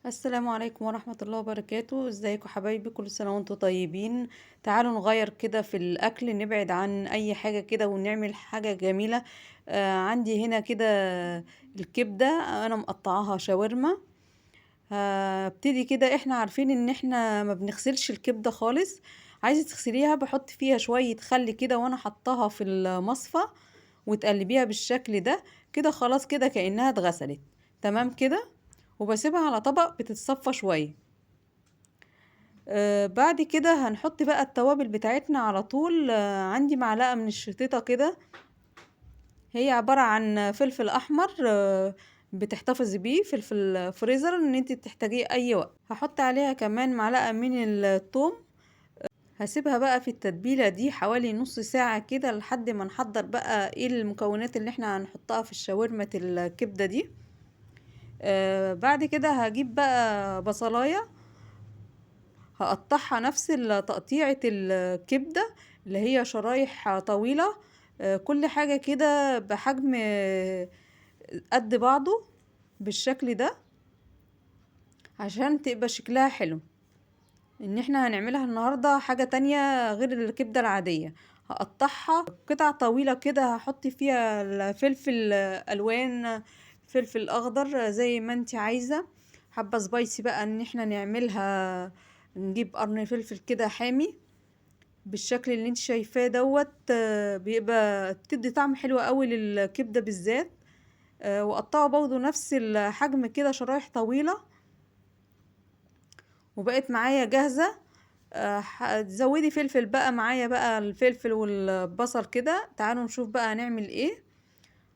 السلام عليكم ورحمة الله وبركاته. ازيكم حبايبي؟ كل سنة وانتم طيبين. تعالوا نغير كده في الأكل، نبعد عن أي حاجة كده ونعمل حاجة جميلة. عندي هنا كده الكبدة، أنا مقطعاها شاورما. هبتدي كده، احنا عارفين ان احنا ما بنغسلش الكبدة خالص. عايزة تغسليها بحط فيها شوية خل كده، وانا حطاها في المصفى وتقلبيها بالشكل ده. كده خلاص، كده كأنها اتغسلت تمام كده، وبسيبها على طبق بتتصفى شوية. بعد كده هنحط بقى التوابل بتاعتنا على طول. عندي معلقة من الشطيطة كده، هي عبارة عن فلفل أحمر. بتحتفظي بيه في الفريزر ان انت تحتاجيه اي وقت. هحط عليها كمان معلقة من الثوم. هسيبها بقى في التتبيلة دي حوالي نص ساعة كده لحد ما نحضر بقى ايه المكونات اللي احنا هنحطها في الشاورما الكبدة دي. بعد كده هجيب بقى بصلاية، هقطعها نفس تقطيعة الكبدة اللي هي شرايح طويلة. كل حاجة كده بحجم قد بعضه بالشكل ده، عشان تبقى شكلها حلو. ان احنا هنعملها النهاردة حاجة تانية غير الكبدة العادية. هقطعها قطع طويلة كده، هحط فيها الفلفل الوان، فلفل اخضر زي ما انت عايزة. حابة سبايسي بقى ان احنا نعملها، نجيب قرن فلفل كده حامي بالشكل اللي انت شايفاه دوت. بيبقى بتدي طعم حلو قوي للكبدة بالذات. وقطعه برضه نفس الحجم كده شرايح طويلة، وبقت معايا جاهزة. تزودي فلفل بقى معايا، بقى الفلفل والبصل كده. تعالوا نشوف بقى هنعمل ايه.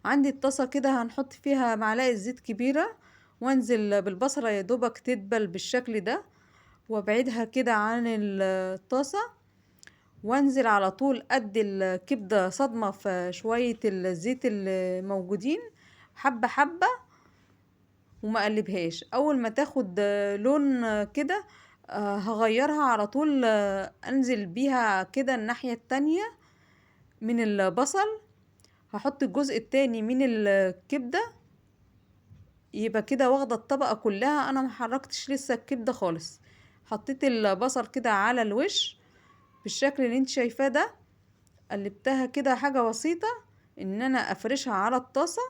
عندي الطاسة كده، هنحط فيها معلقة زيت كبيرة، وانزل بالبصلة يا دوبك تدبل بالشكل ده، وابعدها كده عن الطاسة، وانزل على طول قد الكبدة صدمة في شوية الزيت اللي موجودين، حبة حبة، وما اقلبهاش. اول ما تاخد لون كده هغيرها على طول. انزل بيها كده الناحية التانية من البصل، هحط الجزء التاني من الكبدة. يبقى كده واخدة الطبقة كلها، انا محركتش لسه الكبدة خالص. حطيت البصل كده على الوش بالشكل اللي انت شايفاه ده. قلبتها كده حاجة بسيطة ان انا افرشها على الطاسة.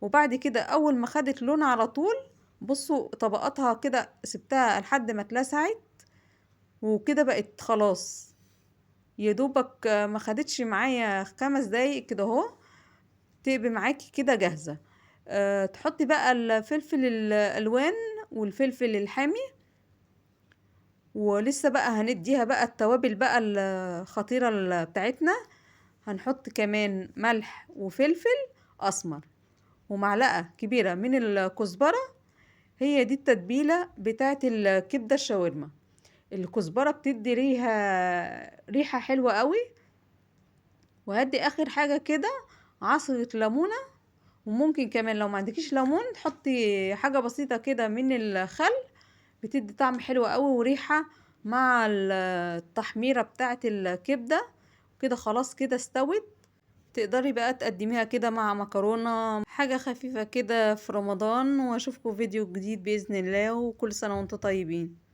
وبعد كده اول ما خدت لون على طول، بصوا طبقاتها كده، سبتها لحد ما اتلسعت، وكده بقت خلاص. يا دوبك ما خدتش معايا 5 دقايق كده اهو، تبقى معاكي كده جاهزة. تحطي بقى الفلفل الالوان والفلفل الحامي، ولسه بقى هنديها بقى التوابل بقى الخطيرة بتاعتنا. هنحط كمان ملح وفلفل اسمر، ومعلقة كبيرة من الكزبرة. هي دي التتبيلة بتاعت الكبدة الشاورما. الكزبرة بتدي ريحة حلوة قوي. وهدي اخر حاجة كده عصرة ليمونة، وممكن كمان لو ما عندكيش ليمون تحطي حاجة بسيطة كده من الخل، بتدي طعم حلو قوي وريحة مع التحميرة بتاعت الكبدة. كده خلاص، كده استوت. تقدري بقى تقدميها كده مع مكرونة، حاجة خفيفة كده في رمضان. واشوفكم فيديو جديد بإذن الله، وكل سنة وانتم طيبين.